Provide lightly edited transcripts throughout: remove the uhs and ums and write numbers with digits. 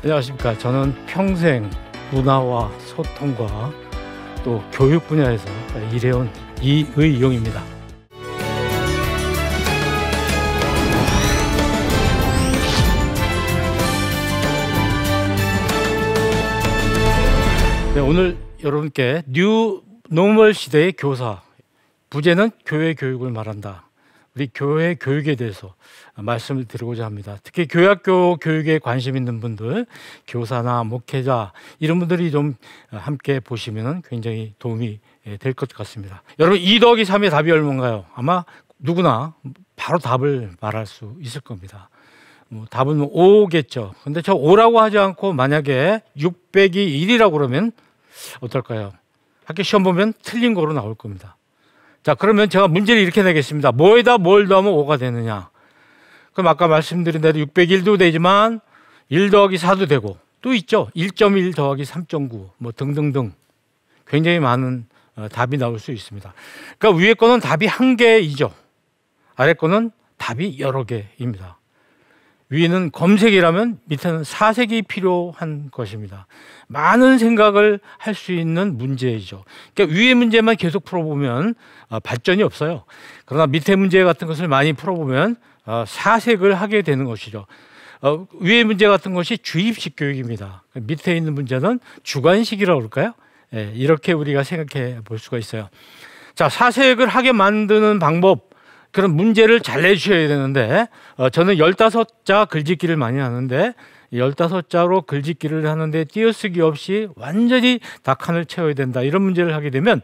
안녕하십니까. 저는 평생 문화와 소통과 또 교육 분야에서 일해온 이의용입니다. 네, 오늘 여러분께 뉴 노멀 시대의 교사, 부제는 교회 교육을 말한다. 우리 교회 교육에 대해서 말씀을 드리고자 합니다. 특히 교회학교 교육에 관심 있는 분들, 교사나 목회자 이런 분들이 좀 함께 보시면 굉장히 도움이 될 것 같습니다. 여러분 2 더하기 3의 답이 얼마인가요? 아마 누구나 바로 답을 말할 수 있을 겁니다. 답은 5겠죠. 근데 저 5라고 하지 않고 만약에 6 빼기 1이라고 그러면 어떨까요? 학교 시험 보면 틀린 거로 나올 겁니다. 자, 그러면 제가 문제를 이렇게 내겠습니다. 뭐에다 뭘 더하면 5가 되느냐? 그럼 아까 말씀드린 대로 6 빼기 1도 되지만 1 더하기 4도 되고 또 있죠. 1.1 더하기 3.9 뭐 등등등 굉장히 많은 답이 나올 수 있습니다. 그러니까 위에 거는 답이 1개이죠. 아래 거는 답이 여러 개입니다. 위에는 검색이라면 밑에는 사색이 필요한 것입니다. 많은 생각을 할 수 있는 문제이죠. 그러니까 위의 문제만 계속 풀어보면 발전이 없어요. 그러나 밑에 문제 같은 것을 많이 풀어보면 사색을 하게 되는 것이죠. 위의 문제 같은 것이 주입식 교육입니다. 밑에 있는 문제는 주관식이라고 그럴까요? 예, 이렇게 우리가 생각해 볼 수가 있어요. 자, 사색을 하게 만드는 방법, 그런 문제를 잘 내주셔야 되는데 저는 15자 글짓기를 많이 하는데 15자로 글짓기를 하는데 띄어쓰기 없이 완전히 다 칸을 채워야 된다. 이런 문제를 하게 되면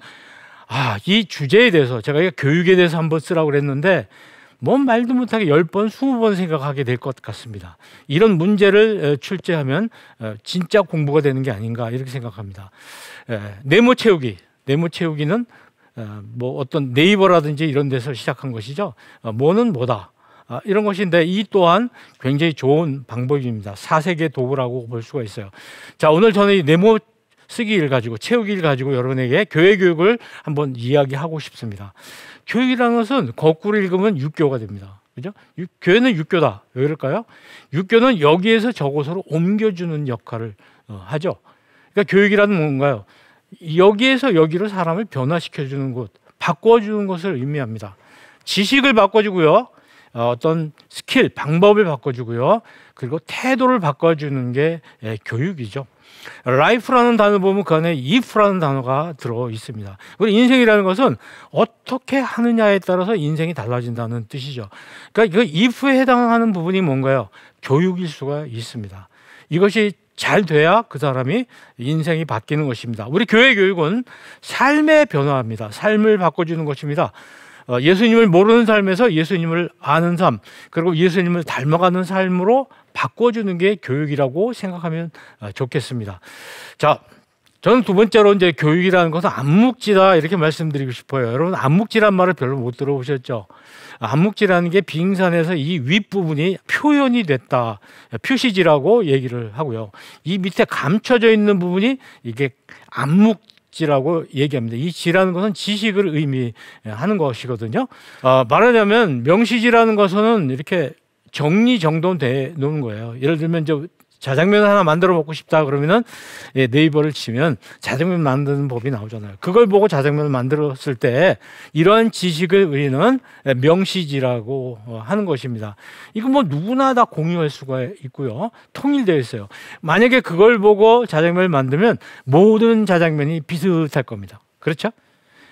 이 주제에 대해서 제가 교육에 대해서 한번 쓰라고 그랬는데 뭔 말도 못하게 10번, 20번 생각하게 될 것 같습니다. 이런 문제를 출제하면 진짜 공부가 되는 게 아닌가 이렇게 생각합니다. 네모 채우기는 뭐 어떤 네이버라든지 이런 데서 시작한 것이죠. 뭐는 뭐다. 이런 것인데 이 또한 굉장히 좋은 방법입니다. 사색의 도구라고 볼 수가 있어요. 자, 오늘 저는 이 네모 쓰기를 가지고 채우기를 가지고 여러분에게 교회 교육을 한번 이야기하고 싶습니다. 교육이라는 것은 거꾸로 읽으면 육교가 됩니다. 그죠? 교회는 육교다. 왜 그럴까요? 육교는 여기에서 저곳으로 옮겨주는 역할을 하죠. 그러니까 교육이라는 뭔가요? 여기에서 여기로 사람을 변화시켜주는 곳, 바꿔주는 것을 의미합니다. 지식을 바꿔주고요. 어떤 스킬, 방법을 바꿔주고요. 그리고 태도를 바꿔주는 게 교육이죠. life라는 단어 보면 그 안에 if라는 단어가 들어 있습니다. 우리 인생이라는 것은 어떻게 하느냐에 따라서 인생이 달라진다는 뜻이죠. 그러니까 그 if에 해당하는 부분이 뭔가요? 교육일 수가 있습니다. 이것이 잘 돼야 그 사람이 인생이 바뀌는 것입니다. 우리 교회 교육은 삶의 변화입니다. 삶을 바꿔주는 것입니다. 예수님을 모르는 삶에서 예수님을 아는 삶, 그리고 예수님을 닮아가는 삶으로 바꿔주는 게 교육이라고 생각하면 좋겠습니다. 자, 저는 두 번째로 이제 교육이라는 것은 암묵지다 이렇게 말씀드리고 싶어요. 여러분 암묵지란 말을 별로 못 들어보셨죠? 암묵지라는 게 빙산에서 이 윗부분이 표현이 됐다. 표시지라고 얘기를 하고요. 이 밑에 감춰져 있는 부분이 이게 암묵지라고 얘기합니다. 이 지라는 것은 지식을 의미하는 것이거든요. 말하자면 명시지라는 것은 이렇게 정리정돈돼 놓은 거예요. 예를 들면 이제 자장면 하나 만들어 먹고 싶다 그러면은 네이버를 치면 자장면 만드는 법이 나오잖아요. 그걸 보고 자장면을 만들었을 때 이러한 지식을 우리는 명시지라고 하는 것입니다. 이거 뭐 누구나 다 공유할 수가 있고요. 통일되어 있어요. 만약에 그걸 보고 자장면을 만들면 모든 자장면이 비슷할 겁니다. 그렇죠?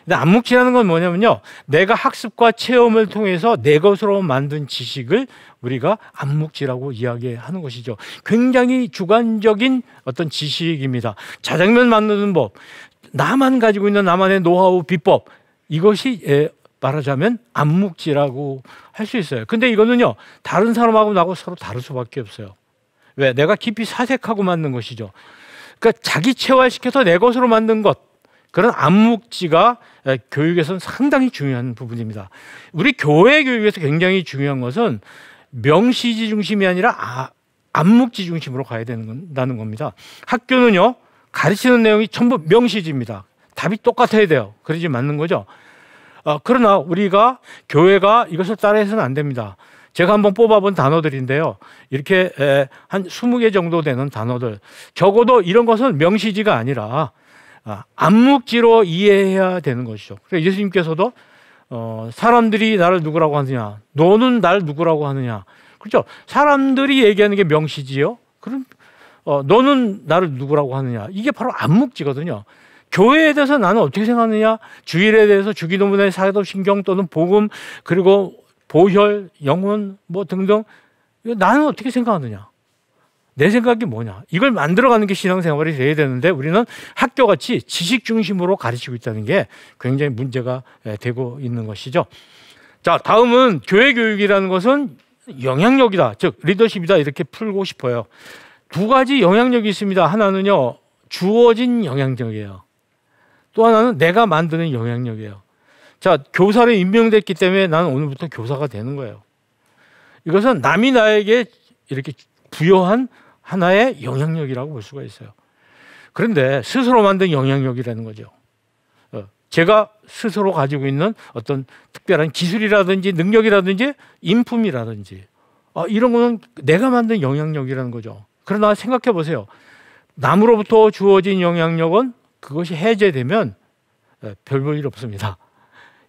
근데 암묵지라는 건 뭐냐면요. 내가 학습과 체험을 통해서 내 것으로 만든 지식을 우리가 암묵지라고 이야기하는 것이죠. 굉장히 주관적인 어떤 지식입니다. 자장면 만드는 법, 나만 가지고 있는 나만의 노하우, 비법, 이것이 말하자면 암묵지라고 할 수 있어요. 근데 이거는요. 다른 사람하고 나하고 서로 다를 수밖에 없어요. 왜? 내가 깊이 사색하고 만든 것이죠. 그러니까 자기 체화시켜서 내 것으로 만든 것, 그런 암묵지가 교육에서는 상당히 중요한 부분입니다. 우리 교회 교육에서 굉장히 중요한 것은 명시지 중심이 아니라 암묵지 중심으로 가야 된다는 겁니다. 학교는요, 가르치는 내용이 전부 명시지입니다. 답이 똑같아야 돼요. 그러지 맞는 거죠. 그러나 우리가 교회가 이것을 따라해서는 안 됩니다. 제가 한번 뽑아본 단어들인데요. 이렇게 한 20개 정도 되는 단어들. 적어도 이런 것은 명시지가 아니라 암묵지로 이해해야 되는 것이죠. 그래서 예수님께서도 사람들이 나를 누구라고 하느냐, 너는 날 누구라고 하느냐. 그렇죠? 사람들이 얘기하는 게 명시지요. 그럼 너는 나를 누구라고 하느냐. 이게 바로 암묵지거든요. 교회에 대해서 나는 어떻게 생각하느냐, 주일에 대해서 주기도문의 사도신경 또는 복음, 그리고 보혈, 영혼 뭐 등등, 나는 어떻게 생각하느냐, 내 생각이 뭐냐, 이걸 만들어가는 게 신앙생활이 돼야 되는데 우리는 학교같이 지식 중심으로 가르치고 있다는 게 굉장히 문제가 되고 있는 것이죠. 자, 다음은 교회 교육이라는 것은 영향력이다, 즉 리더십이다, 이렇게 풀고 싶어요. 두 가지 영향력이 있습니다. 하나는요, 주어진 영향력이에요. 또 하나는 내가 만드는 영향력이에요. 자, 교사로 임명됐기 때문에 나는 오늘부터 교사가 되는 거예요. 이것은 남이 나에게 이렇게 부여한 하나의 영향력이라고 볼 수가 있어요. 그런데 스스로 만든 영향력이라는 거죠. 제가 스스로 가지고 있는 어떤 특별한 기술이라든지 능력이라든지 인품이라든지 이런 거는 내가 만든 영향력이라는 거죠. 그러나 생각해 보세요. 남으로부터 주어진 영향력은 그것이 해제되면 별 볼 일 없습니다.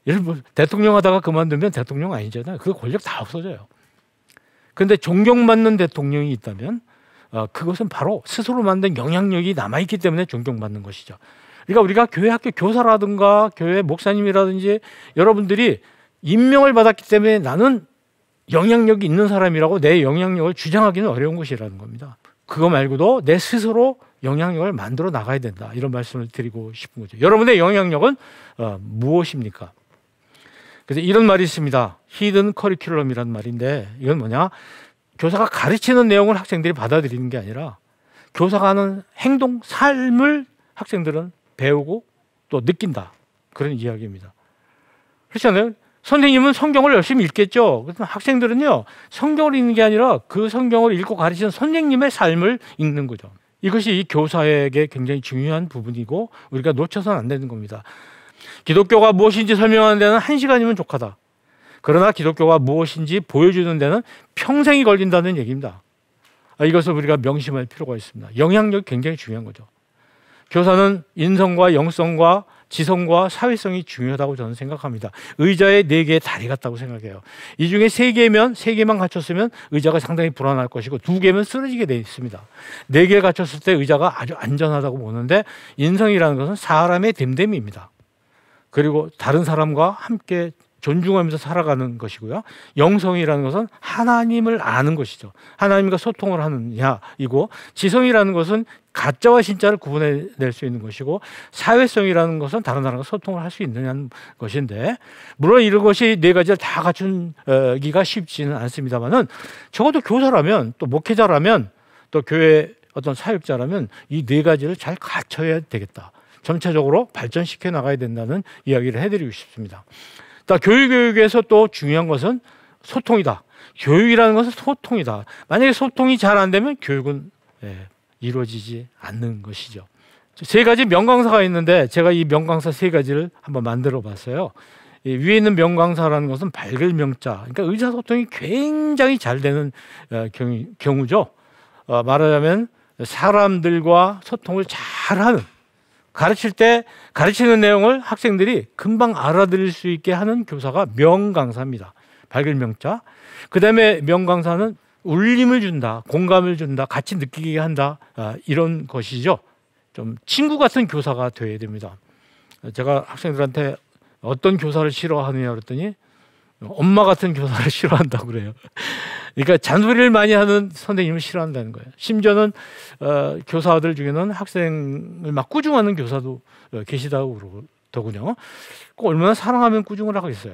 예를 들어 대통령 하다가 그만두면 대통령 아니잖아요. 그 권력 다 없어져요. 그런데 존경받는 대통령이 있다면 그것은 바로 스스로 만든 영향력이 남아있기 때문에 존경받는 것이죠. 그러니까 우리가 교회 학교 교사라든가 교회 목사님이라든지 여러분들이 임명을 받았기 때문에 나는 영향력이 있는 사람이라고 내 영향력을 주장하기는 어려운 것이라는 겁니다. 그거 말고도 내 스스로 영향력을 만들어 나가야 된다, 이런 말씀을 드리고 싶은 거죠. 여러분의 영향력은 무엇입니까? 그래서 이런 말이 있습니다. 히든 커리큘럼이라는 말인데, 이건 뭐냐, 교사가 가르치는 내용을 학생들이 받아들이는 게 아니라 교사가 하는 행동, 삶을 학생들은 배우고 또 느낀다, 그런 이야기입니다. 그렇잖아요. 선생님은 성경을 열심히 읽겠죠. 그래서 학생들은요, 성경을 읽는 게 아니라 그 성경을 읽고 가르치는 선생님의 삶을 읽는 거죠. 이것이 이 교사에게 굉장히 중요한 부분이고 우리가 놓쳐서는 안 되는 겁니다. 기독교가 무엇인지 설명하는 데는 1시간이면 족하다. 그러나 기독교가 무엇인지 보여주는 데는 평생이 걸린다는 얘기입니다. 이것을 우리가 명심할 필요가 있습니다. 영향력이 굉장히 중요한 거죠. 교사는 인성과 영성과 지성과 사회성이 중요하다고 저는 생각합니다. 의자의 4개의 다리 같다고 생각해요. 이 중에 3개면, 3개만 갖췄으면 의자가 상당히 불안할 것이고 2개면 쓰러지게 돼 있습니다. 4개 갖췄을 때 의자가 아주 안전하다고 보는데, 인성이라는 것은 사람의 됨됨이입니다. 그리고 다른 사람과 함께 존중하면서 살아가는 것이고요. 영성이라는 것은 하나님을 아는 것이죠. 하나님과 소통을 하느냐이고, 지성이라는 것은 가짜와 진짜를 구분해낼 수 있는 것이고, 사회성이라는 것은 다른 사람과 소통을 할 수 있느냐는 것인데, 물론 이런 것이 4가지를 다 갖춘기가 쉽지는 않습니다만은, 적어도 교사라면, 또 목회자라면, 또 교회 어떤 사역자라면 이 4가지를 잘 갖춰야 되겠다, 전체적으로 발전시켜 나가야 된다는 이야기를 해드리고 싶습니다. 교육에서 또 중요한 것은 소통이다. 교육이라는 것은 소통이다. 만약에 소통이 잘 안 되면 교육은 이루어지지 않는 것이죠. 3가지 명강사가 있는데 제가 이 명강사 3가지를 한번 만들어 봤어요. 위에 있는 명강사라는 것은 밝을 명자, 그러니까 의사소통이 굉장히 잘 되는 경우죠. 말하자면 사람들과 소통을 잘하는, 가르칠 때 가르치는 내용을 학생들이 금방 알아들을 수 있게 하는 교사가 명강사입니다. 밝을 명자. 그 다음에 명강사는 울림을 준다, 공감을 준다, 같이 느끼게 한다, 이런 것이죠. 좀 친구 같은 교사가 되어야 됩니다. 제가 학생들한테 어떤 교사를 싫어하느냐 그랬더니 엄마 같은 교사를 싫어한다고 그래요. 그러니까 잔소리를 많이 하는 선생님을 싫어한다는 거예요. 심지어는 교사들 중에는 학생을 막 꾸중하는 교사도 계시다고 그러더군요. 얼마나 사랑하면 꾸중을 하겠어요.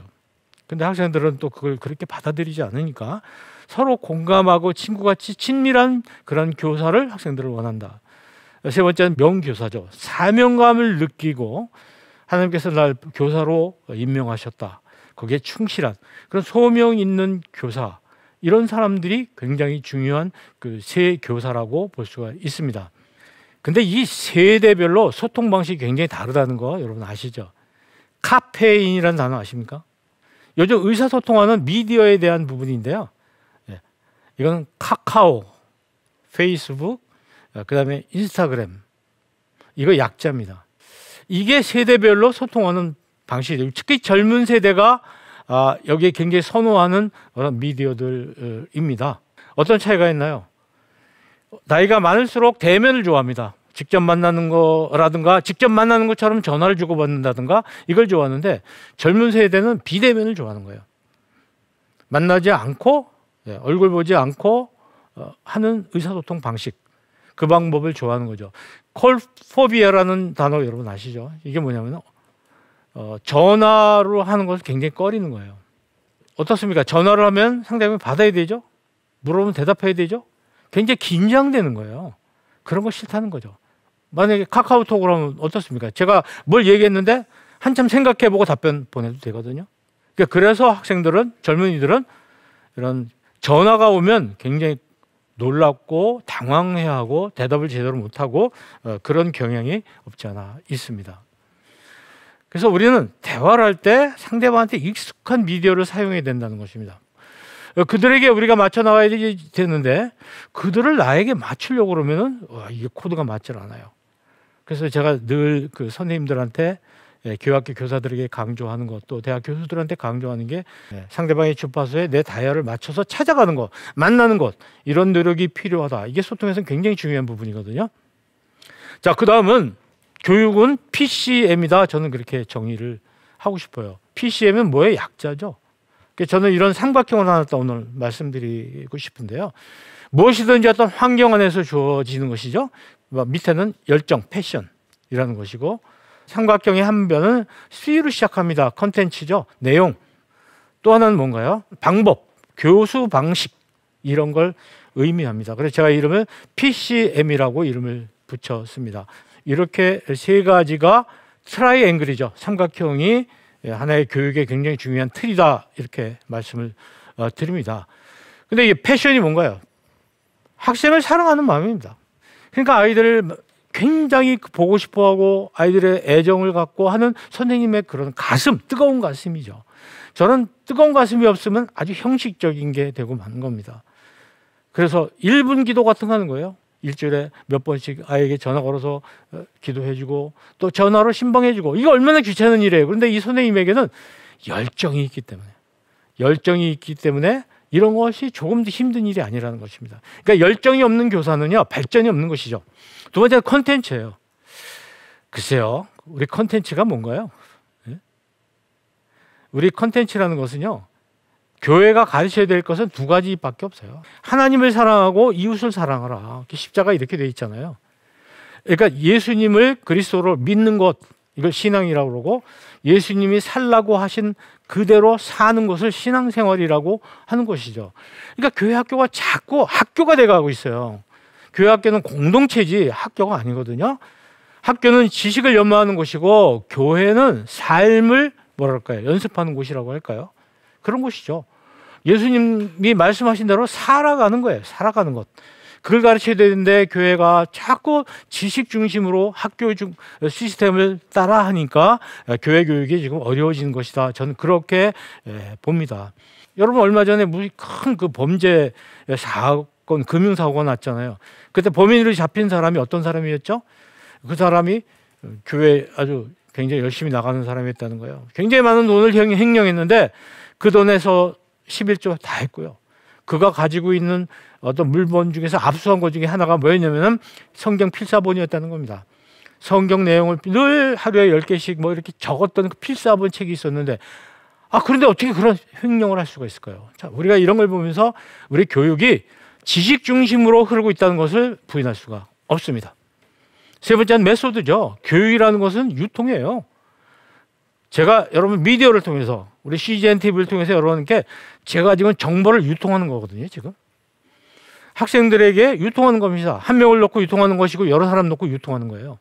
근데 학생들은 또 그걸 그렇게 받아들이지 않으니까 서로 공감하고 친구같이 친밀한 그런 교사를 학생들을 원한다. 3번째는 명교사죠. 사명감을 느끼고 하나님께서 날 교사로 임명하셨다, 거기에 충실한 그런 소명 있는 교사, 이런 사람들이 굉장히 중요한 그 세 교사라고 볼 수가 있습니다. 근데 이 세대별로 소통 방식이 굉장히 다르다는 거 여러분 아시죠? 카페인이라는 단어 아십니까? 요즘 의사소통하는 미디어에 대한 부분인데요. 이건 카카오, 페이스북, 그다음에 인스타그램. 이거 약자입니다. 이게 세대별로 소통하는 방식이에요. 특히 젊은 세대가 여기에 굉장히 선호하는 그런 미디어들입니다. 어떤 차이가 있나요? 나이가 많을수록 대면을 좋아합니다. 직접 만나는 거라든가 직접 만나는 것처럼 전화를 주고받는다든가 이걸 좋아하는데 젊은 세대는 비대면을 좋아하는 거예요. 만나지 않고 얼굴 보지 않고 하는 의사소통 방식, 그 방법을 좋아하는 거죠. 콜포비아라는 단어 여러분 아시죠? 이게 뭐냐면 전화로 하는 것을 굉장히 꺼리는 거예요. 어떻습니까? 전화를 하면 상대방이 받아야 되죠? 물어보면 대답해야 되죠? 굉장히 긴장되는 거예요. 그런 거 싫다는 거죠. 만약에 카카오톡으로 하면 어떻습니까? 제가 뭘 얘기했는데 한참 생각해보고 답변 보내도 되거든요. 그래서 학생들은, 젊은이들은 이런 전화가 오면 굉장히 놀랍고 당황해하고 대답을 제대로 못하고 그런 경향이 없지 않아 있습니다. 그래서 우리는 대화를 할 때 상대방한테 익숙한 미디어를 사용해야 된다는 것입니다. 그들에게 우리가 맞춰 나가야 되는데 그들을 나에게 맞추려고 그러면은 이게 코드가 맞질 않아요. 그래서 제가 늘 그 선생님들한테 교학교 교사들에게 강조하는 것, 또 대학 교수들한테 강조하는 게 상대방의 주파수에 내 다이얼을 맞춰서 찾아가는 것, 만나는 것, 이런 노력이 필요하다. 이게 소통에서는 굉장히 중요한 부분이거든요. 자, 그 다음은 교육은 PCM이다. 저는 그렇게 정의를 하고 싶어요. PCM은 뭐의 약자죠. 저는 이런 삼각형을 하나 오늘 말씀드리고 싶은데요. 무엇이든지 어떤 환경 안에서 주어지는 것이죠. 밑에는 열정, 패션이라는 것이고, 삼각형의 한 변은 C로 시작합니다. 컨텐츠죠. 내용. 또 하나는 뭔가요? 방법, 교수 방식, 이런 걸 의미합니다. 그래서 제가 이름을 PCM이라고 이름을 붙였습니다. 이렇게 세 가지가 트라이앵글이죠. 삼각형이 하나의 교육에 굉장히 중요한 틀이다. 이렇게 말씀을 드립니다. 근데 이 패션이 뭔가요? 학생을 사랑하는 마음입니다. 그러니까 아이들을 굉장히 보고 싶어하고 아이들의 애정을 갖고 하는 선생님의 그런 가슴, 뜨거운 가슴이죠. 저는 뜨거운 가슴이 없으면 아주 형식적인 게 되고 마는 겁니다. 그래서 1분 기도 같은 거 하는 거예요. 일주일에 몇 번씩 아이에게 전화 걸어서 기도해주고 또 전화로 신방해주고, 이거 얼마나 귀찮은 일이에요. 그런데 이 선생님에게는 열정이 있기 때문에 이런 것이 조금 더 힘든 일이 아니라는 것입니다. 그러니까 열정이 없는 교사는요, 발전이 없는 것이죠. 두 번째는 컨텐츠예요. 글쎄요, 우리 컨텐츠가 뭔가요? 우리 컨텐츠라는 것은요, 교회가 가르쳐야 될 것은 두 가지밖에 없어요. 하나님을 사랑하고 이웃을 사랑하라. 십자가 이렇게 돼 있잖아요. 그러니까 예수님을 그리스도로 믿는 것, 이걸 신앙이라고 그러고, 예수님이 살라고 하신 그대로 사는 것을 신앙생활이라고 하는 것이죠. 그러니까 교회 학교가 자꾸 학교가 돼가고 있어요. 교회 학교는 공동체지 학교가 아니거든요. 학교는 지식을 연마하는 곳이고 교회는 삶을 뭐랄까요? 연습하는 곳이라고 할까요? 그런 곳이죠. 예수님이 말씀하신 대로 살아가는 거예요. 살아가는 것. 그걸 가르쳐야 되는데 교회가 자꾸 지식 중심으로 학교 시스템을 따라 하니까 교회 교육이 지금 어려워지는 것이다. 저는 그렇게 봅니다. 여러분, 얼마 전에 큰 그 범죄 사건, 금융사고가 났잖아요. 그때 범인으로 잡힌 사람이 어떤 사람이었죠? 그 사람이 교회 아주 굉장히 열심히 나가는 사람이었다는 거예요. 굉장히 많은 돈을 횡령했는데 그 돈에서 11조 다 했고요. 그가 가지고 있는 어떤 물건 중에서 압수한 것 중에 하나가 뭐였냐면 성경 필사본이었다는 겁니다. 성경 내용을 늘 하루에 10개씩 뭐 이렇게 적었던 그 필사본 책이 있었는데, 그런데 어떻게 그런 횡령을 할 수가 있을까요? 자, 우리가 이런 걸 보면서 우리 교육이 지식 중심으로 흐르고 있다는 것을 부인할 수가 없습니다. 세 번째는 메소드죠. 교육이라는 것은 유통이에요. 제가 여러분 미디어를 통해서, 우리 CGN TV를 통해서 여러분께 제가 지금 정보를 유통하는 거거든요. 지금 학생들에게 유통하는 겁니다. 한 명을 놓고 유통하는 것이고 여러 사람 놓고 유통하는 거예요.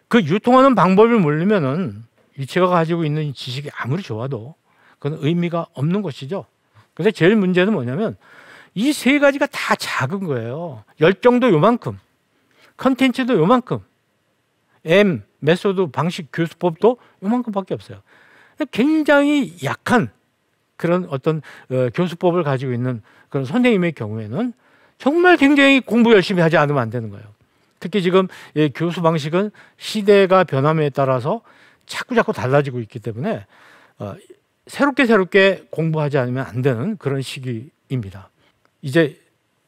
그 유통하는 방법을 모르면은 제가 가지고 있는 지식이 아무리 좋아도 그건 의미가 없는 것이죠. 그런데 제일 문제는 뭐냐면 이 세 가지가 다 작은 거예요. 열정도 요만큼, 컨텐츠도 요만큼, 메소드, 방식, 교수법도 요만큼밖에 없어요. 굉장히 약한 그런 어떤 교수법을 가지고 있는 그런 선생님의 경우에는 정말 굉장히 공부 열심히 하지 않으면 안 되는 거예요. 특히 지금 교수 방식은 시대가 변함에 따라서 자꾸 달라지고 있기 때문에 새롭게 공부하지 않으면 안 되는 그런 시기입니다. 이제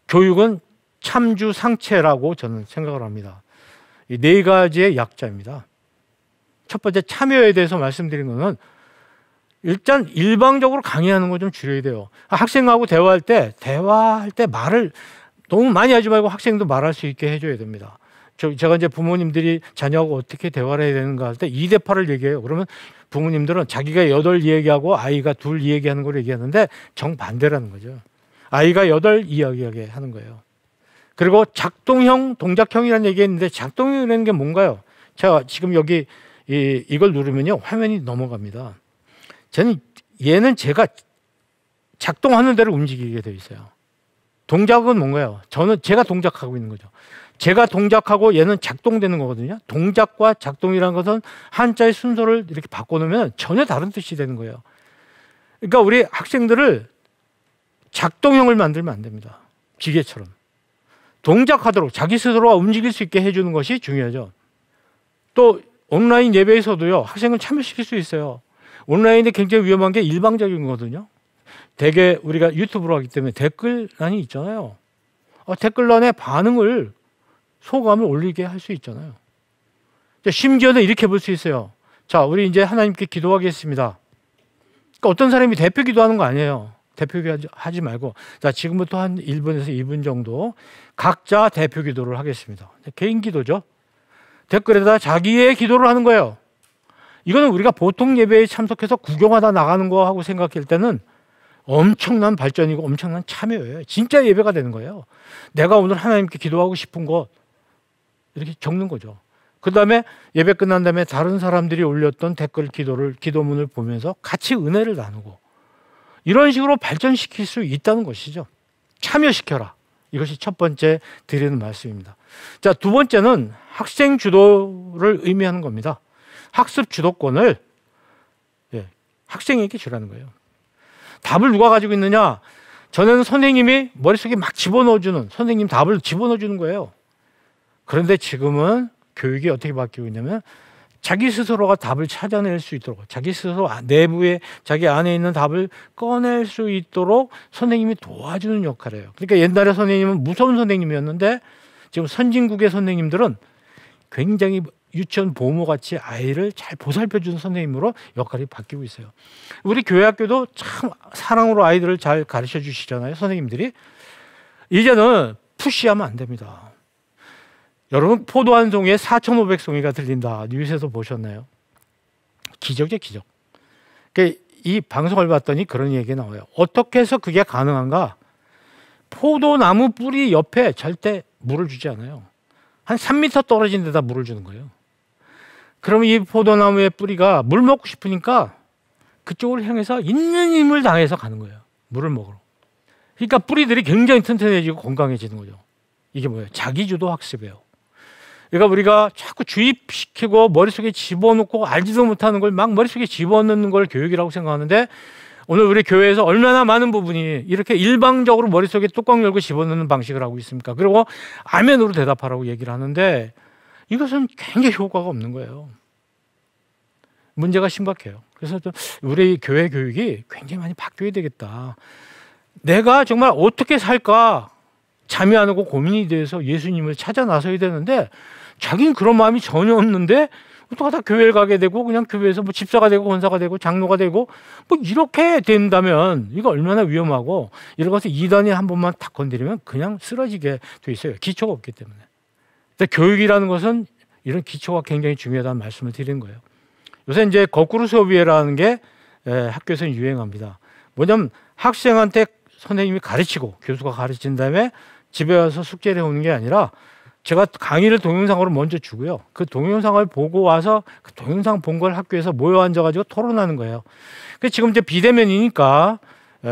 교육은 참주상체라고 저는 생각을 합니다. 이 네 가지의 약자입니다. 첫 번째 참여에 대해서 말씀드린 거는 일단 일방적으로 강의하는 거 좀 줄여야 돼요. 학생하고 대화할 때 말을 너무 많이 하지 말고 학생도 말할 수 있게 해줘야 됩니다. 제가 이제 부모님들이 자녀하고 어떻게 대화를 해야 되는가 할 때 2대 8을 얘기해요. 그러면 부모님들은 자기가 8 얘기하고 아이가 2 얘기하는 걸 얘기하는데 정반대라는 거죠. 아이가 8 이야기하게 하는 거예요. 그리고 작동형, 동작형이라는 얘기했는데 작동형이라는 게 뭔가요? 제가 지금 여기 이걸 누르면요 화면이 넘어갑니다. 얘는 제가 작동하는 대로 움직이게 되어 있어요. 동작은 뭔가요? 제가 동작하고 있는 거죠. 제가 동작하고 얘는 작동되는 거거든요. 동작과 작동이라는 것은 한자의 순서를 이렇게 바꿔놓으면 전혀 다른 뜻이 되는 거예요. 그러니까 우리 학생들을 작동형을 만들면 안 됩니다. 기계처럼. 동작하도록 자기 스스로가 움직일 수 있게 해주는 것이 중요하죠. 또 온라인 예배에서도요 학생을 참여시킬 수 있어요. 온라인에 굉장히 위험한 게 일방적인 거거든요. 대개 우리가 유튜브로 하기 때문에 댓글란이 있잖아요. 댓글란에 반응을 소감을 올리게 할 수 있잖아요. 심지어는 이렇게 볼 수 있어요. 자, 우리 이제 하나님께 기도하겠습니다. 그러니까 어떤 사람이 대표 기도하는 거 아니에요. 대표 기도하지 말고 자, 지금부터 한 1분에서 2분 정도 각자 대표 기도를 하겠습니다. 개인 기도죠. 댓글에다 자기의 기도를 하는 거예요. 이거는 우리가 보통 예배에 참석해서 구경하다 나가는 거하고 생각할 때는 엄청난 발전이고 엄청난 참여예요. 진짜 예배가 되는 거예요. 내가 오늘 하나님께 기도하고 싶은 것 이렇게 적는 거죠. 그 다음에 예배 끝난 다음에 다른 사람들이 올렸던 댓글 기도문을 보면서 같이 은혜를 나누고 이런 식으로 발전시킬 수 있다는 것이죠. 참여시켜라. 이것이 첫 번째 드리는 말씀입니다. 자, 두 번째는 학생 주도를 의미하는 겁니다. 학습 주도권을 학생에게 주라는 거예요. 답을 누가 가지고 있느냐? 전에는 선생님이 머릿속에 막 집어넣어주는 선생님 답을 집어넣어주는 거예요. 그런데 지금은 교육이 어떻게 바뀌고 있냐면 자기 스스로가 답을 찾아낼 수 있도록 자기 스스로 내부에 자기 안에 있는 답을 꺼낼 수 있도록 선생님이 도와주는 역할이에요. 그러니까 옛날에 선생님은 무서운 선생님이었는데 지금 선진국의 선생님들은 굉장히 유치원 보모같이 아이를 잘 보살펴주는 선생님으로 역할이 바뀌고 있어요. 우리 교회학교도 참 사랑으로 아이들을 잘 가르쳐 주시잖아요. 선생님들이. 이제는 푸시하면 안 됩니다. 여러분 포도 한 송이에 4,500송이가 들린다. 뉴스에서 보셨나요? 기적이죠, 기적. 그러니까 이 방송을 봤더니 그런 얘기가 나와요. 어떻게 해서 그게 가능한가? 포도나무 뿌리 옆에 절대 물을 주지 않아요. 한 3m 떨어진 데다 물을 주는 거예요. 그러면 이 포도나무의 뿌리가 물 먹고 싶으니까 그쪽을 향해서 있는 힘을 다해서 가는 거예요. 물을 먹으러. 그러니까 뿌리들이 굉장히 튼튼해지고 건강해지는 거죠. 이게 뭐예요? 자기주도 학습이에요. 그러니까 우리가 자꾸 주입시키고 머릿속에 집어넣고 알지도 못하는 걸 막 머릿속에 집어넣는 걸 교육이라고 생각하는데 오늘 우리 교회에서 얼마나 많은 부분이 이렇게 일방적으로 머릿속에 뚜껑 열고 집어넣는 방식을 하고 있습니까? 그리고 아멘으로 대답하라고 얘기를 하는데 이것은 굉장히 효과가 없는 거예요. 문제가 심각해요. 그래서 좀 우리 교회 교육이 굉장히 많이 바뀌어야 되겠다. 내가 정말 어떻게 살까 자매하고 고민이 돼서 예수님을 찾아 나서야 되는데 자기는 그런 마음이 전혀 없는데 어떡하다 교회를 가게 되고 그냥 교회에서 뭐 집사가 되고 권사가 되고 장로가 되고 뭐 이렇게 된다면 이거 얼마나 위험하고 이런 것을 이단이 한 번만 탁 건드리면 그냥 쓰러지게 돼 있어요. 기초가 없기 때문에. 근데 교육이라는 것은 이런 기초가 굉장히 중요하다는 말씀을 드리는 거예요. 요새 이제 거꾸로 수업이라는 게 학교에서는 유행합니다. 뭐냐면 학생한테 선생님이 가르치고 교수가 가르친 다음에 집에 와서 숙제를 해오는 게 아니라 제가 강의를 동영상으로 먼저 주고요. 그 동영상을 보고 와서 그 동영상 본 걸 학교에서 모여 앉아가지고 토론하는 거예요. 지금 이제 비대면이니까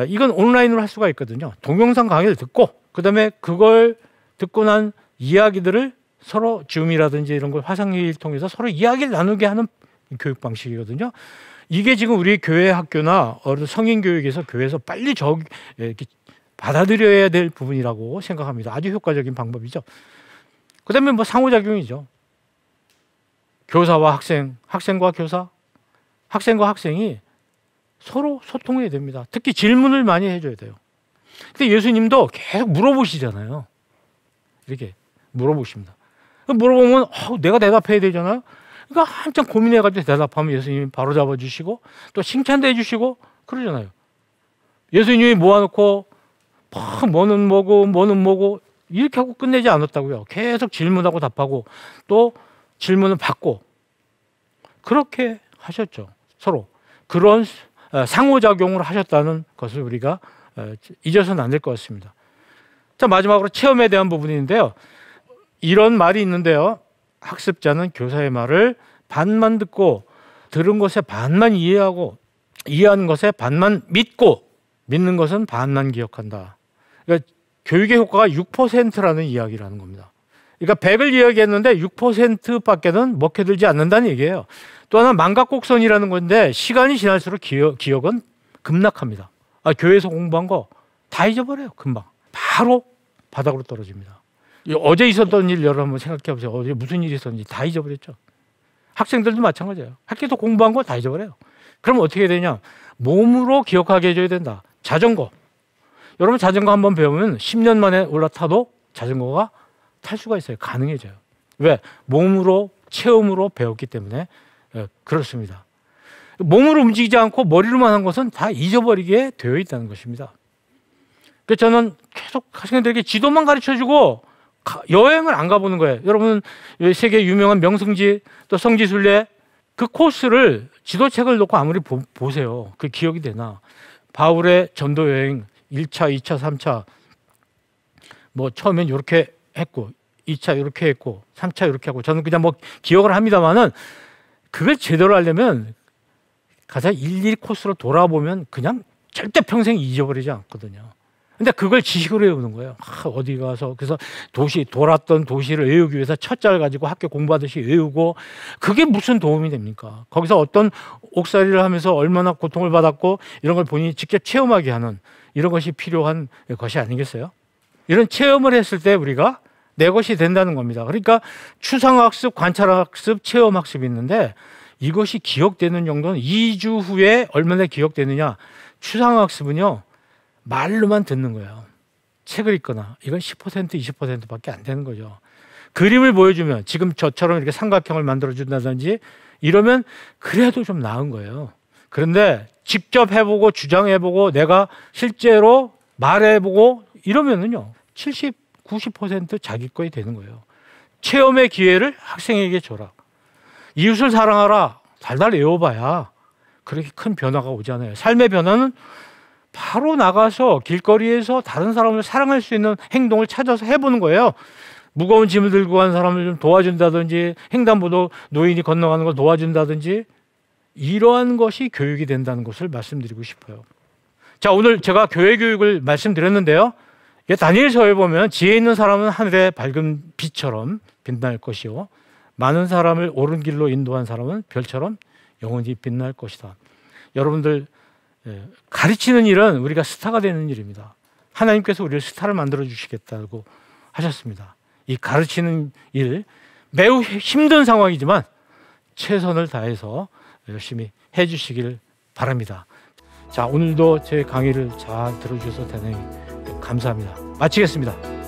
이건 온라인으로 할 수가 있거든요. 동영상 강의를 듣고 그다음에 그걸 듣고 난 이야기들을 서로 줌이라든지 이런 걸 화상회의를 통해서 서로 이야기를 나누게 하는 교육 방식이거든요. 이게 지금 우리 교회 학교나 성인 교육에서 교회에서 빨리 이렇게 받아들여야 될 부분이라고 생각합니다. 아주 효과적인 방법이죠. 그다음에 뭐 상호작용이죠. 교사와 학생, 학생과 교사, 학생과 학생이 서로 소통해야 됩니다. 특히 질문을 많이 해줘야 돼요. 근데 예수님도 계속 물어보시잖아요. 이렇게 물어보십니다. 물어보면 내가 대답해야 되잖아요. 그러니까 한참 고민해가지고 대답하면 예수님이 바로 잡아주시고 또 칭찬도 해주시고 그러잖아요. 예수님이 모아놓고 뭐는 뭐고 이렇게 하고 끝내지 않았다고요. 계속 질문하고 답하고 또 질문을 받고 그렇게 하셨죠. 서로 그런 상호작용을 하셨다는 것을 우리가 잊어서는 안 될 것 같습니다. 자, 마지막으로 체험에 대한 부분인데요. 이런 말이 있는데요. 학습자는 교사의 말을 반만 듣고 들은 것에 반만 이해하고 이해하는 것에 반만 믿고 믿는 것은 반만 기억한다. 그러니까 교육의 효과가 6%라는 이야기라는 겁니다. 그러니까 100을 이야기했는데 6%밖에는 먹혀들지 않는다는 얘기예요. 또 하나 망각곡선이라는 건데 시간이 지날수록 기억은 급락합니다. 교회에서 공부한 거 다 잊어버려요. 금방. 바로 바닥으로 떨어집니다. 어제 있었던 일 여러분 한번 생각해 보세요. 어제 무슨 일이 있었는지 다 잊어버렸죠. 학생들도 마찬가지예요. 학교에서 공부한 거 다 잊어버려요. 그럼 어떻게 되냐? 몸으로 기억하게 해줘야 된다. 자전거. 여러분 자전거 한번 배우면 10년 만에 올라타도 자전거가 탈 수가 있어요. 가능해져요. 왜? 몸으로 체험으로 배웠기 때문에 그렇습니다. 몸으로 움직이지 않고 머리로만 한 것은 다 잊어버리게 되어 있다는 것입니다. 그래서 저는 계속 학생들에게 지도만 가르쳐주고 여행을 안 가보는 거예요. 여러분 세계 유명한 명승지 또 성지순례 그 코스를 지도책을 놓고 아무리 보세요. 그 기억이 되나. 바울의 전도 여행 1차, 2차, 3차 뭐 처음엔 이렇게 했고 2차 이렇게 했고 3차 이렇게 하고 저는 그냥 뭐 기억을 합니다만은 그걸 제대로 하려면 가서 일일이 코스로 돌아보면 그냥 절대 평생 잊어버리지 않거든요. 근데 그걸 지식으로 외우는 거예요. 어디 가서 그래서 돌았던 도시를 외우기 위해서 첫자를 가지고 학교 공부하듯이 외우고 그게 무슨 도움이 됩니까? 거기서 어떤 옥살이를 하면서 얼마나 고통을 받았고 이런 걸 본인이 직접 체험하게 하는 이런 것이 필요한 것이 아니겠어요? 이런 체험을 했을 때 우리가 내 것이 된다는 겁니다. 그러니까 추상학습, 관찰학습, 체험학습이 있는데 이것이 기억되는 정도는 2주 후에 얼마나 기억되느냐. 추상학습은요. 말로만 듣는 거예요. 책을 읽거나 이건 10%, 20%밖에 안 되는 거죠. 그림을 보여주면 지금 저처럼 이렇게 삼각형을 만들어준다든지 이러면 그래도 좀 나은 거예요. 그런데 직접 해보고 주장해보고 내가 실제로 말해보고 이러면은요 70, 90% 자기 거이 되는 거예요. 체험의 기회를 학생에게 줘라. 이웃을 사랑하라. 달달 외워봐야 그렇게 큰 변화가 오잖아요. 삶의 변화는 바로 나가서 길거리에서 다른 사람을 사랑할 수 있는 행동을 찾아서 해보는 거예요. 무거운 짐을 들고 간 사람을 좀 도와준다든지 횡단보도 노인이 건너가는 걸 도와준다든지 이러한 것이 교육이 된다는 것을 말씀드리고 싶어요. 자, 오늘 제가 교회 교육을 말씀드렸는데요. 다니엘서에 보면 지혜 있는 사람은 하늘의 밝은 빛처럼 빛날 것이요 많은 사람을 옳은 길로 인도한 사람은 별처럼 영원히 빛날 것이다. 여러분들 가르치는 일은 우리가 스타가 되는 일입니다. 하나님께서 우리를 스타를 만들어 주시겠다고 하셨습니다. 이 가르치는 일 매우 힘든 상황이지만 최선을 다해서 열심히 해주시길 바랍니다. 자, 오늘도 제 강의를 잘 들어주셔서 대단히 감사합니다. 마치겠습니다.